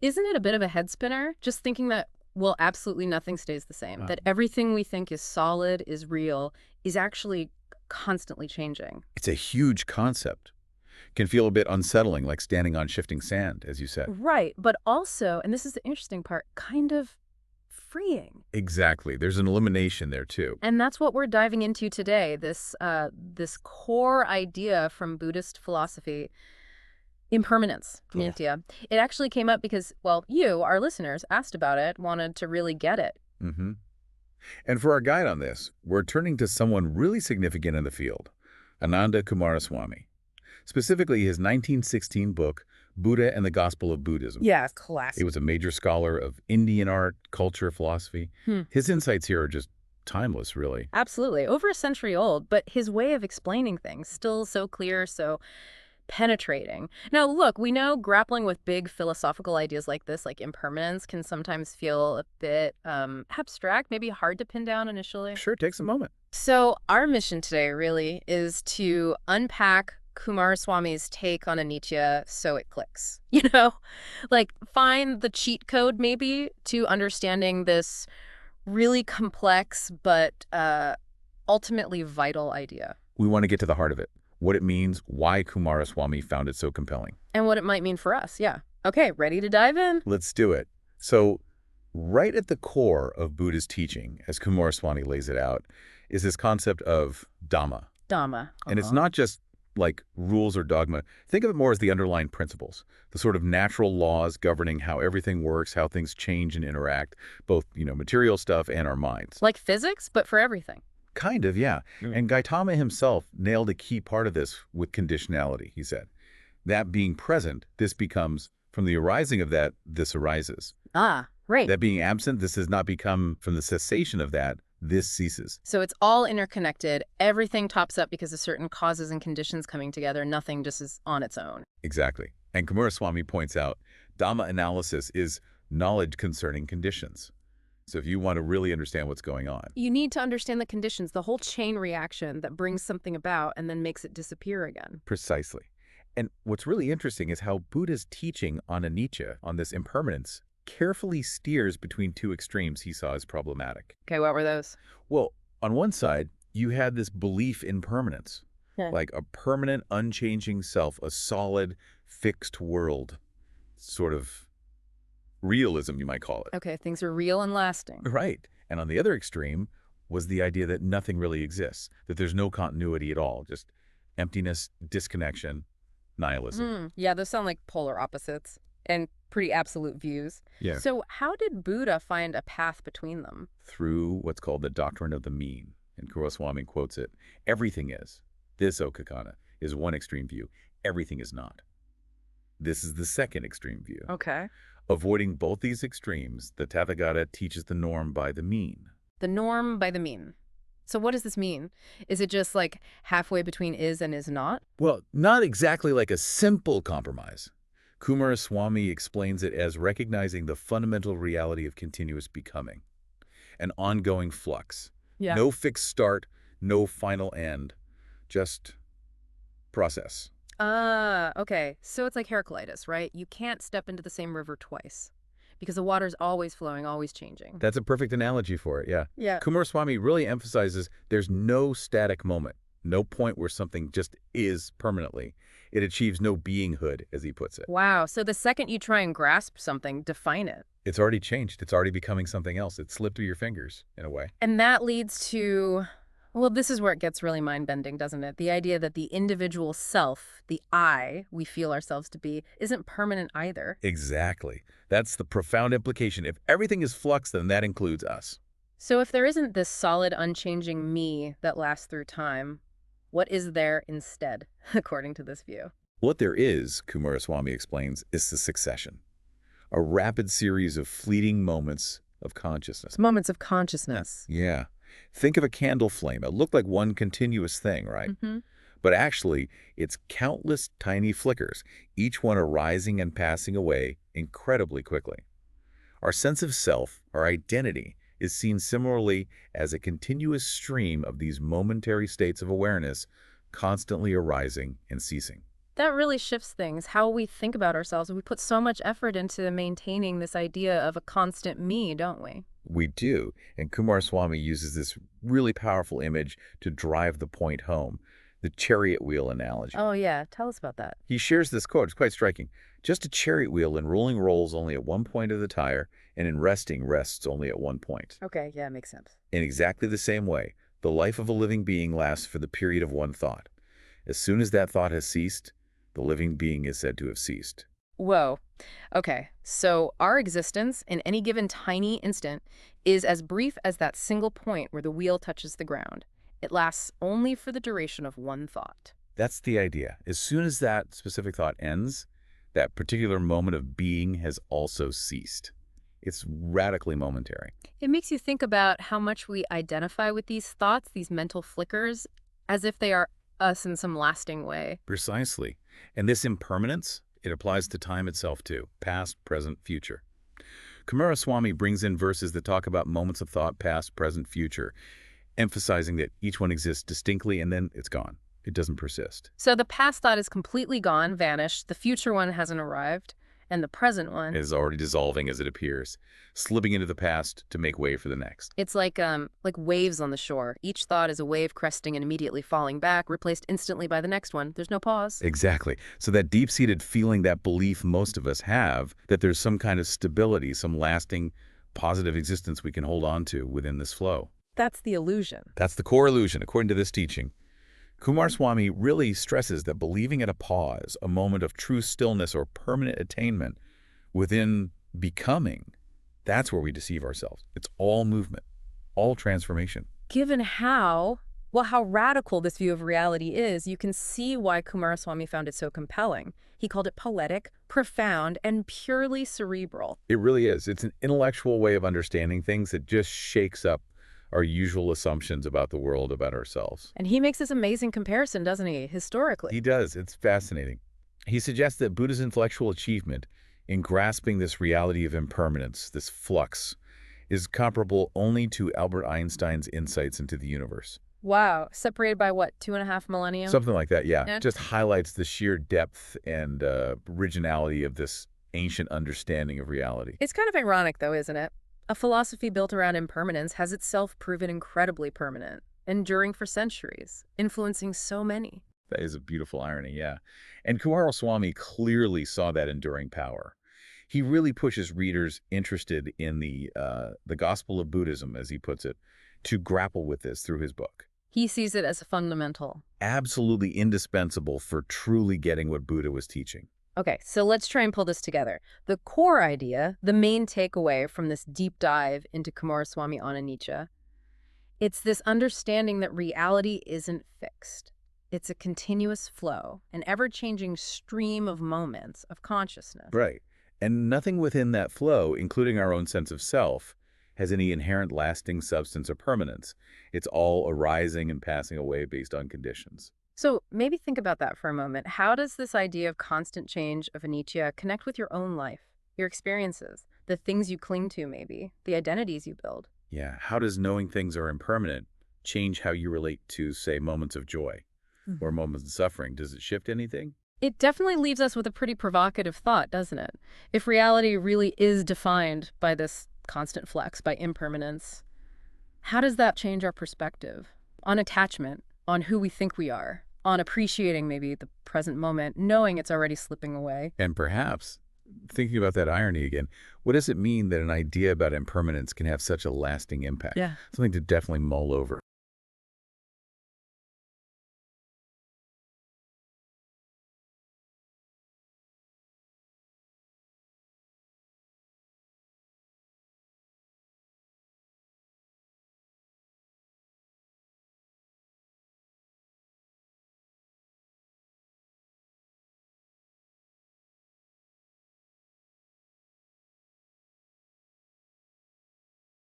Isn't it a bit of a head spinner? Just thinking that, well, absolutely nothing stays the same, that everything we think is solid, is real, is actually constantly changing. It's a huge concept. Can feel a bit unsettling, like standing on shifting sand, as you said. Right, but also, and this is the interesting part, kind of freeing. Exactly. There's an elimination there, too. And that's what we're diving into today, this core idea from Buddhist philosophy, impermanence from Cool. India. It actually came up because, well, you, our listeners, asked about it, wanted to really get it. hmm And for our guide on this, we're turning to someone really significant in the field, Ananda Coomaraswamy. Specifically his 1916 book, Buddha and the Gospel of Buddhism. Yeah, He classic. was a major scholar of Indian art, culture, philosophy. Hmm. His insights here are just timeless, really. Absolutely. Over a century old, but his way of explaining things still so clear, so penetrating. Now, look, we know grappling with big philosophical ideas like this, like impermanence, can sometimes feel a bit abstract, maybe hard to pin down initially. Sure, takes a moment. So our mission today really is to unpack Kumaraswamy's take on anicca so it clicks. Like find the cheat code maybe to understanding this really complex but ultimately vital idea, We want to get to the heart of it, what it means, why Coomaraswamy found it so compelling. and what it might mean for us. Yeah. Okay, ready to dive in? Let's do it. So, right at the core of Buddha's teaching, as Coomaraswamy lays it out, is this concept of Dhamma. Dhamma. And it's not just like rules or dogma. Think of it more as the underlying principles, the sort of natural laws governing how everything works, how things change and interact, both, material stuff and our minds. Like physics, but for everything. Kind of, yeah. And Gautama himself nailed a key part of this with conditionality, he said. That being present, this becomes, from the arising of that, this arises. Ah, right. That being absent, this has not become, from the cessation of that, this ceases. So it's all interconnected. Everything tops up because of certain causes and conditions coming together. Nothing just is on its own. Exactly. And Coomaraswamy points out, Dhamma analysis is knowledge concerning conditions. So if you want to really understand what's going on. You need to understand the conditions, the whole chain reaction that brings something about and then makes it disappear again. Precisely. And what's really interesting is how Buddha's teaching on anicca, on this impermanence, carefully steers between two extremes he saw as problematic. Okay, what were those? Well, on one side, you had this belief in permanence, Yeah. like a permanent, unchanging self, a solid, fixed world, sort of realism, you might call it. Okay, things are real and lasting. Right. And on the other extreme was the idea that nothing really exists, that there's no continuity at all, just emptiness, disconnection, nihilism. Yeah, those sound like polar opposites and pretty absolute views. Yeah. So how did Buddha find a path between them? Through what's called the doctrine of the mean. And Coomaraswamy quotes it, everything is. This, O Kakana, is one extreme view. Everything is not. This is the second extreme view. Okay. Avoiding both these extremes, the Tathagata teaches the norm by the mean. The norm by the mean. So what does this mean? Is it just like halfway between is and is not? Well, not exactly like a simple compromise. Coomaraswamy explains it as recognizing the fundamental reality of continuous becoming, an ongoing flux. Yeah. No fixed start, no final end, just process. Okay. So it's like Heraclitus, right? You can't step into the same river twice because the water's always flowing, always changing. That's a perfect analogy for it, yeah. Yeah. Coomaraswamy really emphasizes there's no static moment, no point where something just is permanently. It achieves no beinghood, as he puts it. Wow. So the second you try and grasp something, define it. It's already changed. It's already becoming something else. It slipped through your fingers, in a way. And that leads to, well, this is where it gets really mind-bending, doesn't it? The idea that the individual self, the I we feel ourselves to be, isn't permanent either. Exactly. That's the profound implication. If everything is flux, then that includes us. So if there isn't this solid, unchanging me that lasts through time, what is there instead, according to this view? What there is, Coomaraswamy explains, is the succession. A rapid series of fleeting moments of consciousness. Moments of consciousness. Yeah. Think of a candle flame. It looked like one continuous thing, right? Mm-hmm. But actually, it's countless tiny flickers, each one arising and passing away incredibly quickly. Our sense of self, our identity, is seen similarly as a continuous stream of these momentary states of awareness constantly arising and ceasing. That really shifts things, how we think about ourselves. We put so much effort into maintaining this idea of a constant me, don't we? We do, and Coomaraswamy uses this really powerful image to drive the point home, the chariot wheel analogy. Oh, yeah. Tell us about that. He shares this quote. It's quite striking. Just a chariot wheel in rolling rolls only at one point of the tire, and in resting rests only at one point. Okay, yeah, makes sense. In exactly the same way, the life of a living being lasts for the period of one thought. As soon as that thought has ceased, the living being is said to have ceased. Whoa. Okay, so our existence in any given tiny instant is as brief as that single point where the wheel touches the ground. It lasts only for the duration of one thought. That's the idea. As soon as that specific thought ends, that particular moment of being has also ceased. It's radically momentary. It makes you think about how much we identify with these thoughts, these mental flickers, as if they are us in some lasting way. Precisely. And this impermanence, it applies to time itself too, past, present, future. Coomaraswamy brings in verses that talk about moments of thought, past, present, future, emphasizing that each one exists distinctly and then it's gone. It doesn't persist. So the past thought is completely gone, vanished, the future one hasn't arrived, and the present one, It is already dissolving as it appears, slipping into the past to make way for the next. it's like waves on the shore. Each thought is a wave cresting and immediately falling back, replaced instantly by the next one. There's no pause. Exactly. So that deep-seated feeling, that belief most of us have, that there's some kind of stability, some lasting positive existence we can hold on to within this flow. That's the illusion. That's the core illusion, according to this teaching. Coomaraswamy really stresses that believing in a pause, a moment of true stillness or permanent attainment within becoming, that's where we deceive ourselves. It's all movement, all transformation. Given how radical this view of reality is, you can see why Coomaraswamy found it so compelling. He called it poetic, profound, and purely cerebral. It really is. It's an intellectual way of understanding things that just shakes up our usual assumptions about the world, about ourselves. And he makes this amazing comparison, doesn't he, historically? He does. It's fascinating. He suggests that Buddha's intellectual achievement in grasping this reality of impermanence, this flux, is comparable only to Albert Einstein's insights into the universe. Wow. Separated by what, 2.5 millennia? Something like that, yeah. Yeah. Just highlights the sheer depth and originality of this ancient understanding of reality. It's kind of ironic, though, isn't it? A philosophy built around impermanence has itself proven incredibly permanent, enduring for centuries, influencing so many. That is a beautiful irony, yeah. And Coomaraswamy clearly saw that enduring power. He really pushes readers interested in the Gospel of Buddhism, as he puts it, to grapple with this through his book. He sees it as fundamental. Absolutely indispensable for truly getting what Buddha was teaching. Okay, so let's try and pull this together. The core idea, the main takeaway from this deep dive into Coomaraswamy on anicca, it's this understanding that reality isn't fixed. It's a continuous flow, an ever-changing stream of moments of consciousness. Right. And nothing within that flow, including our own sense of self, has any inherent lasting substance or permanence. It's all arising and passing away based on conditions. So maybe think about that for a moment. How does this idea of constant change of anicca connect with your own life, your experiences, the things you cling to maybe, the identities you build? Yeah, how does knowing things are impermanent change how you relate to, say, moments of joy or moments of suffering? Does it shift anything? It definitely leaves us with a pretty provocative thought, doesn't it? If reality really is defined by this constant flux, by impermanence, how does that change our perspective on attachment, on who we think we are, on appreciating maybe the present moment, knowing it's already slipping away? And perhaps, thinking about that irony again, what does it mean that an idea about impermanence can have such a lasting impact? Yeah. Something to definitely mull over.